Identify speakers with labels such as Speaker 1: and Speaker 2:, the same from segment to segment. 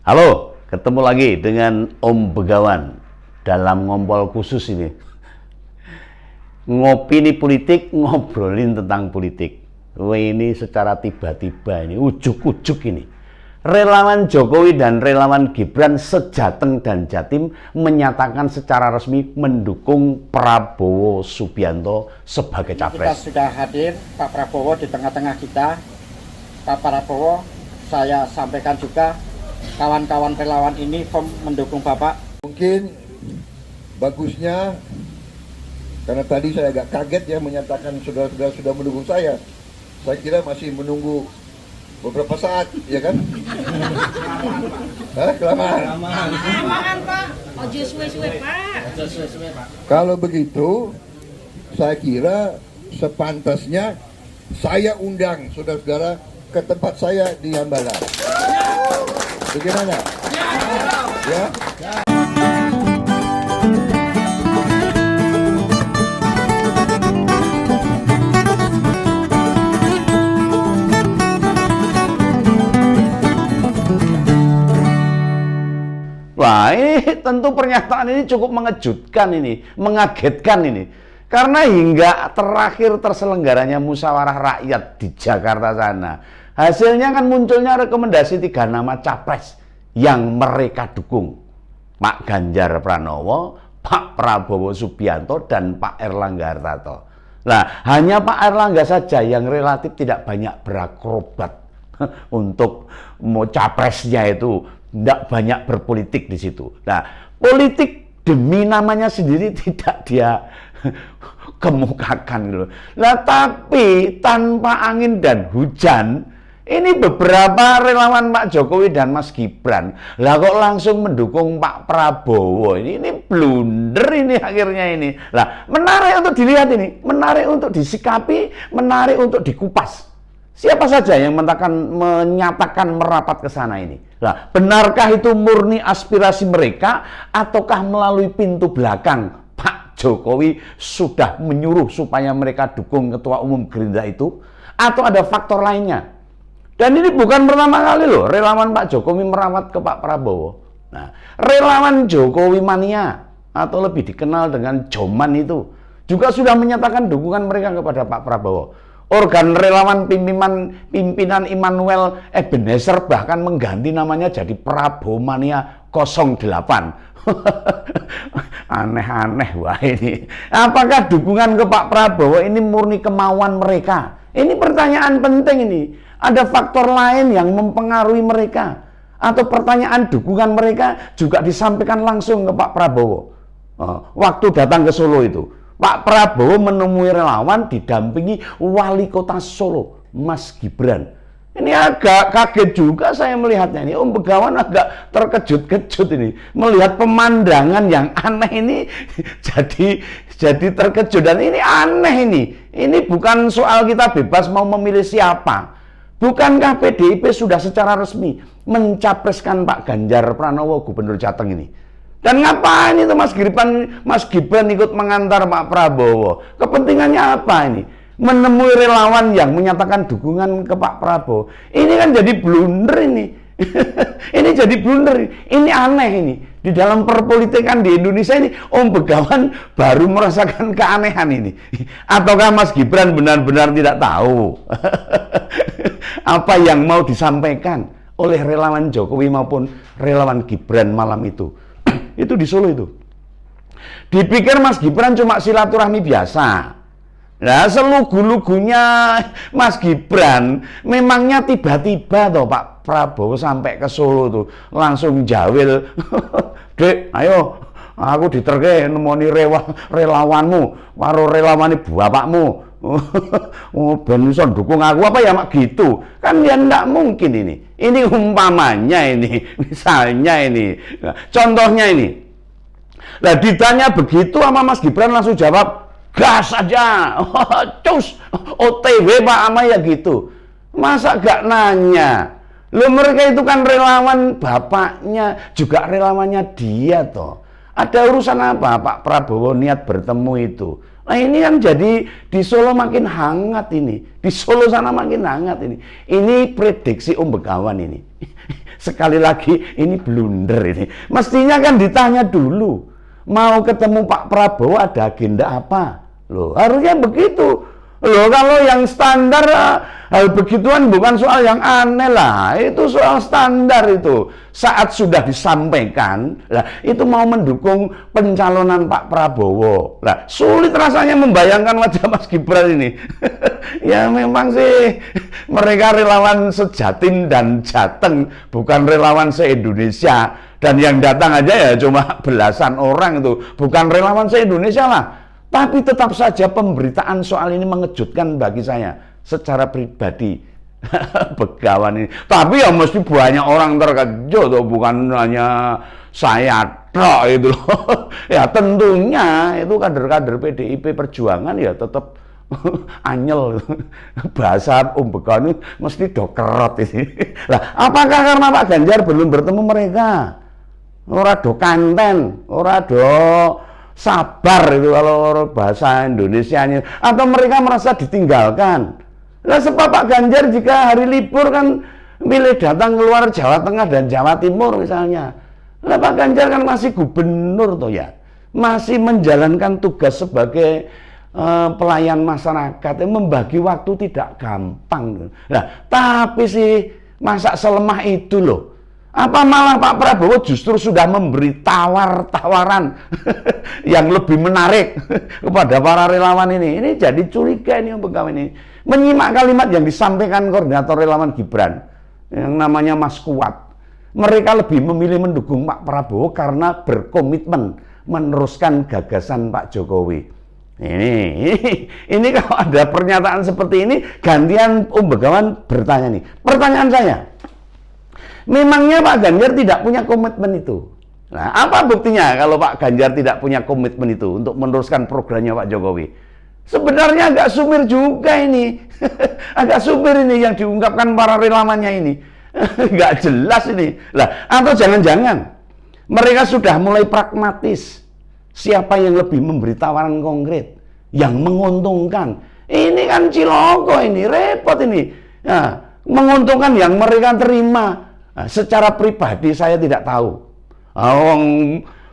Speaker 1: Halo, ketemu lagi dengan Om Begawan dalam ngompol khusus ini. Ngopini politik, ngobrolin tentang politik. Wah, ini secara tiba-tiba ini, ujuk-ujuk ini. Relawan Jokowi dan relawan Gibran sejateng dan Jatim menyatakan secara resmi mendukung Prabowo Subianto sebagai capres.
Speaker 2: Kita sudah hadir, Pak Prabowo di tengah-tengah kita. Pak Prabowo, saya sampaikan juga, kawan-kawan relawan ini mendukung Bapak.
Speaker 3: Mungkin bagusnya, karena tadi saya agak kaget ya menyatakan saudara-saudara sudah mendukung saya. Saya kira masih menunggu beberapa saat, ya kan? Hah, kelamaan.
Speaker 4: Kelamaan, Pak. Ojo suwe-suwe, Pak.
Speaker 3: Kalau begitu, saya kira sepantasnya saya undang saudara-saudara ke tempat saya di Hambalang. Bagaimana? Ya?
Speaker 1: Wah, ini tentu pernyataan ini cukup mengejutkan ini, mengagetkan ini. Karena hingga terakhir terselenggaranya musyawarah rakyat di Jakarta sana, hasilnya kan munculnya rekomendasi 3 nama capres yang mereka dukung. Pak Ganjar Pranowo, Pak Prabowo Subianto, dan Pak Erlangga Hartarto. Nah, hanya Pak Erlangga saja yang relatif tidak banyak berakrobat untuk mau capresnya itu, tidak banyak berpolitik di situ. Nah, politik demi namanya sendiri tidak dia kemukakan gitu. Nah, tapi tanpa angin dan hujan, ini beberapa relawan Pak Jokowi dan Mas Gibran lah kok langsung mendukung Pak Prabowo. Ini blunder ini akhirnya ini. Lah, menarik untuk dilihat ini, menarik untuk disikapi, menarik untuk dikupas. Siapa saja yang menyatakan merapat ke sana ini? Nah, benarkah itu murni aspirasi mereka ataukah melalui pintu belakang Pak Jokowi sudah menyuruh supaya mereka dukung Ketua Umum Gerindra itu? Atau ada faktor lainnya? Dan ini bukan pertama kali loh relawan Pak Jokowi merapat ke Pak Prabowo. Nah, relawan Jokowi mania atau lebih dikenal dengan Joman itu juga sudah menyatakan dukungan mereka kepada Pak Prabowo. Organ relawan pimpinan Immanuel Ebenezer bahkan mengganti namanya jadi Prabomania 08. Aneh-aneh wah ini. Apakah dukungan ke Pak Prabowo ini murni kemauan mereka? Ini pertanyaan penting ini. Ada faktor lain yang mempengaruhi mereka? Atau pertanyaan dukungan mereka juga disampaikan langsung ke Pak Prabowo? Waktu datang ke Solo itu, Pak Prabowo menemui relawan didampingi Wali Kota Solo, Mas Gibran. Ini agak kaget juga saya melihatnya ini. Om Begawan agak terkejut-kejut ini. Melihat pemandangan yang aneh ini jadi terkejut. Dan ini aneh ini. Ini bukan soal kita bebas mau memilih siapa. Bukankah PDIP sudah secara resmi mencapreskan Pak Ganjar Pranowo Gubernur Jateng ini? Dan ngapain itu Mas Gibran ikut mengantar Pak Prabowo? Kepentingannya apa ini? Menemui relawan yang menyatakan dukungan ke Pak Prabowo. Ini kan jadi blunder ini. Ini jadi blunder. Ini aneh ini. Di dalam perpolitikan di Indonesia ini, Om Begawan baru merasakan keanehan ini. Ataukah Mas Gibran benar-benar tidak tahu apa yang mau disampaikan oleh relawan Jokowi maupun relawan Gibran malam itu? Itu di Solo itu. Dipikir Mas Gibran cuma silaturahmi biasa. Nah, selugu-lugunya Mas Gibran memangnya tiba-tiba toh Pak Prabowo sampai ke Solo tuh langsung jawil. Dek, ayo aku diterke nemoni relawanmu, karo relawani bapakmu. Oh, ben iso dukung aku apa ya mak gitu. Kan ya enggak mungkin ini. Ini umpamanya ini, misalnya ini. Nah, contohnya ini. Nah, ditanya begitu sama Mas Gibran langsung jawab, gas aja. Cus, OTW Pak ama ya gitu. Masa gak nanya? Loh, mereka itu kan relawan bapaknya, juga relawannya dia toh. Ada urusan apa Pak Prabowo niat bertemu itu? Nah, ini kan jadi di Solo makin hangat ini. Di Solo sana makin hangat ini. Ini prediksi Om Begawan ini. sekali lagi ini blunder ini. Mestinya kan ditanya dulu, mau ketemu Pak Prabowo ada agenda apa? Loh, harusnya begitu. Loh, kalau yang standar hal begituan bukan soal yang aneh lah, itu soal standar itu. Saat sudah disampaikan, lah itu mau mendukung pencalonan Pak Prabowo. Lah, sulit rasanya membayangkan wajah Mas Gibran ini. Ya memang sih mereka relawan sejatim dan Jateng, bukan relawan se-Indonesia. Dan yang datang aja ya cuma belasan orang itu, bukan relawan se-Indonesia lah. Tapi tetap saja pemberitaan soal ini mengejutkan bagi saya secara pribadi. Begawan ini. Tapi ya mesti banyak orang terkejut tuh, bukan hanya saya tok itu loh. Ya tentunya itu kader-kader PDIP Perjuangan ya tetap anyel. Bahasa Begawan ini mesti dokerot ini. Lah, apakah karena Pak Ganjar belum bertemu mereka? Ora do kanten, ora do sabar itu kalau bahasa Indonesianya, atau mereka merasa ditinggalkan. Nah, sebab Pak Ganjar jika hari libur kan milih datang keluar Jawa Tengah dan Jawa Timur misalnya. Nah, Pak Ganjar kan masih gubernur toh ya, masih menjalankan tugas sebagai pelayan masyarakat, membagi waktu tidak gampang. Nah, tapi sih masa selemah itu loh. Apa malah Pak Prabowo justru sudah memberi tawaran yang lebih menarik kepada para relawan ini. Ini jadi curiga ini Begawan ini. Menyimak kalimat yang disampaikan koordinator relawan Gibran yang namanya Mas Kuat. Mereka lebih memilih mendukung Pak Prabowo karena berkomitmen meneruskan gagasan Pak Jokowi. Ini kalau ada pernyataan seperti ini, gantian Begawan bertanya nih. Pertanyaan saya, memangnya Pak Ganjar tidak punya komitmen itu? Nah, apa buktinya kalau Pak Ganjar tidak punya komitmen itu untuk meneruskan programnya Pak Jokowi? Sebenarnya agak sumir juga ini. Agak sumir ini yang diungkapkan para relawannya ini. Nggak jelas ini. Lah, atau jangan-jangan mereka sudah mulai pragmatis. Siapa yang lebih memberi tawaran konkret yang menguntungkan? Ini kan ciloko ini, repot ini. Nah, menguntungkan yang mereka terima. Nah, secara pribadi saya tidak tahu.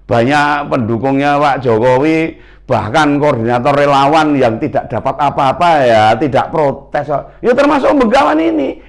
Speaker 1: Banyak pendukungnya Pak Jokowi, bahkan koordinator relawan yang tidak dapat apa-apa ya tidak protes. Ya termasuk Begawan ini.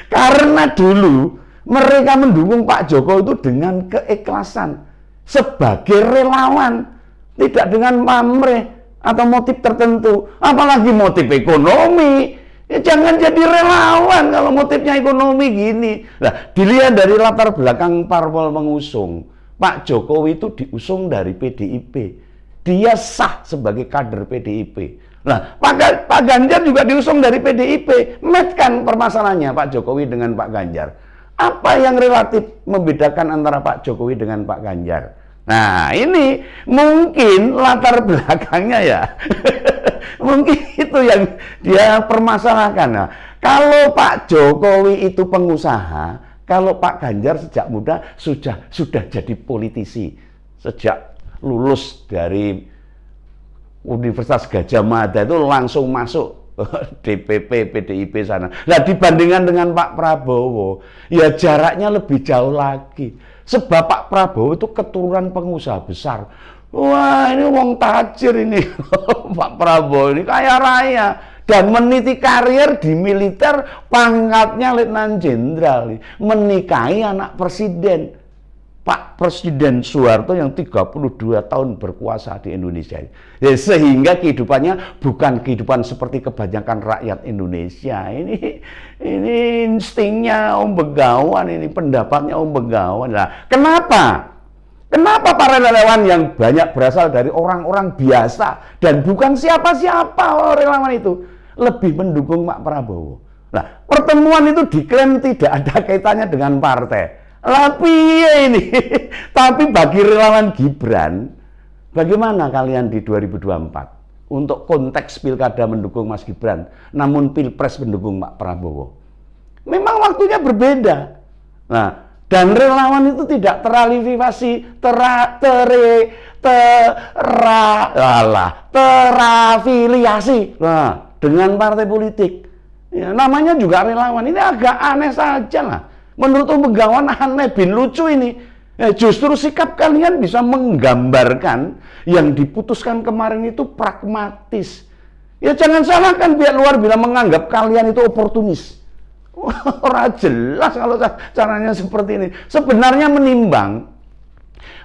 Speaker 1: Karena dulu mereka mendukung Pak Jokowi itu dengan keikhlasan sebagai relawan, tidak dengan pamrih atau motif tertentu, apalagi motif ekonomi. Ya, jangan jadi relawan kalau motifnya ekonomi gini. Nah, dilihat dari latar belakang parpol mengusung. Pak Jokowi itu diusung dari PDIP. Dia sah sebagai kader PDIP. Nah, Pak Ganjar juga diusung dari PDIP. Match kan permasalahannya Pak Jokowi dengan Pak Ganjar. Apa yang relatif membedakan antara Pak Jokowi dengan Pak Ganjar? Nah, ini mungkin latar belakangnya ya. Mungkin itu yang dia permasalahkan. Nah, kalau Pak Jokowi itu pengusaha, kalau Pak Ganjar sejak muda sudah jadi politisi. Sejak lulus dari Universitas Gadjah Mada itu langsung masuk DPP PDIP sana. Nah, dibandingkan dengan Pak Prabowo, ya jaraknya lebih jauh lagi. Sebab Pak Prabowo itu keturunan pengusaha besar. Wah, ini wong tajir ini. Pak Prabowo ini kaya raya dan meniti karir di militer, pangkatnya letnan jenderal, menikahi anak presiden, Pak Presiden Soeharto yang 32 tahun berkuasa di Indonesia. Ya, sehingga kehidupannya bukan kehidupan seperti kebanyakan rakyat Indonesia. Ini instingnya Om Begawan, ini pendapatnya Om Begawan. Nah, kenapa? Kenapa para relawan yang banyak berasal dari orang-orang biasa dan bukan siapa-siapa relawan itu lebih mendukung Pak Prabowo? Nah, pertemuan itu diklaim tidak ada kaitannya dengan partai. Lah piye ini? Tapi bagi relawan Gibran, bagaimana kalian di 2024? Untuk konteks pilkada mendukung Mas Gibran, namun pilpres mendukung Pak Prabowo. Memang waktunya berbeda. Nah, dan relawan itu tidak terafiliasi dengan partai politik. Ya, namanya juga relawan. Ini agak aneh saja lah. Menurut Om Begawan aneh, bin lucu ini. Justru sikap kalian bisa menggambarkan yang diputuskan kemarin itu pragmatis. Ya jangan salahkan pihak luar bila menganggap kalian itu oportunis. Orang jelas kalau caranya seperti ini. Sebenarnya menimbang,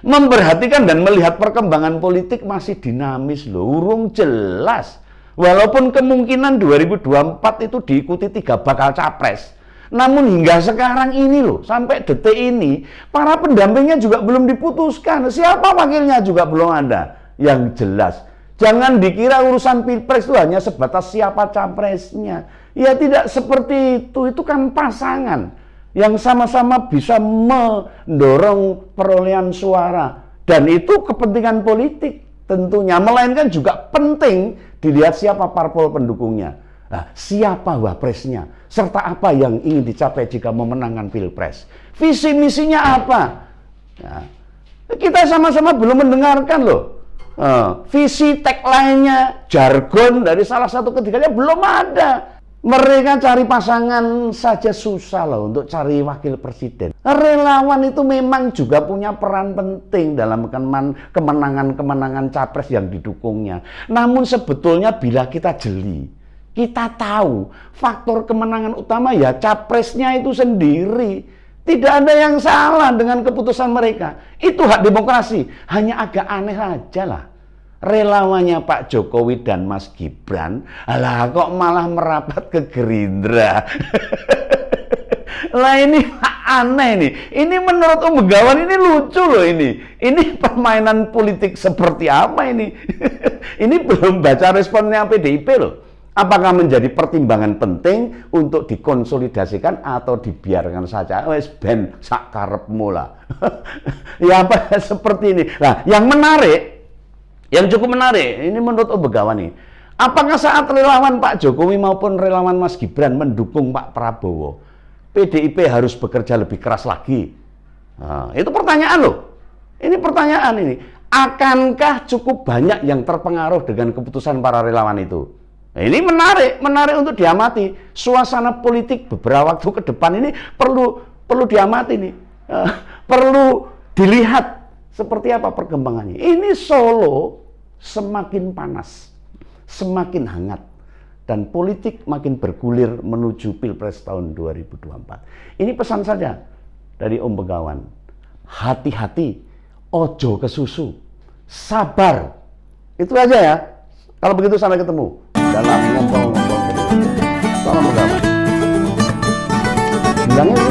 Speaker 1: memperhatikan dan melihat perkembangan politik masih dinamis loh, urung jelas. Walaupun kemungkinan 2024 itu diikuti 3 bakal capres, namun hingga sekarang ini loh, sampai detik ini, para pendampingnya juga belum diputuskan. Siapa wakilnya juga belum ada yang jelas. Jangan dikira urusan pilpres itu hanya sebatas siapa capresnya. Ya tidak seperti itu kan pasangan yang sama-sama bisa mendorong perolehan suara. Dan itu kepentingan politik tentunya, melainkan juga penting dilihat siapa parpol pendukungnya, nah, siapa wapresnya, serta apa yang ingin dicapai jika memenangkan pilpres. Visi misinya apa? Nah, kita sama-sama belum mendengarkan loh. Visi tagline-nya, jargon dari salah satu ketiganya belum ada. Mereka cari pasangan saja susah loh untuk cari wakil presiden. Relawan itu memang juga punya peran penting dalam kemenangan-kemenangan capres yang didukungnya. Namun sebetulnya bila kita jeli, kita tahu faktor kemenangan utama ya capresnya itu sendiri. Tidak ada yang salah dengan keputusan mereka. Itu hak demokrasi. Hanya agak aneh aja lah. Relawannya Pak Jokowi dan Mas Gibran, alah kok malah merapat ke Gerindra. Lah ini aneh nih. Ini menurut Om Begawan ini lucu loh ini. Ini permainan politik seperti apa ini? Ini belum baca responnya PDIP loh. Apakah menjadi pertimbangan penting untuk dikonsolidasikan atau dibiarkan saja? Wes ben sakarepmu lah. Ya apa seperti ini. Nah, yang menarik, yang cukup menarik, ini menurut Om Begawan nih, apakah saat relawan Pak Jokowi maupun relawan Mas Gibran mendukung Pak Prabowo, PDIP harus bekerja lebih keras lagi? Nah, itu pertanyaan loh. Ini pertanyaan ini. Akankah cukup banyak yang terpengaruh dengan keputusan para relawan itu? Nah, ini menarik untuk diamati. Suasana politik beberapa waktu ke depan ini perlu diamati nih. Perlu dilihat seperti apa perkembangannya. Ini Solo semakin panas, semakin hangat, dan politik makin bergulir menuju Pilpres tahun 2024. Ini pesan saja dari Om Begawan. Hati-hati, ojo kesusu, sabar. Itu aja ya. Kalau begitu sampai ketemu dalam ngobrol-ngobrol. Salam Begawan. Bilangnya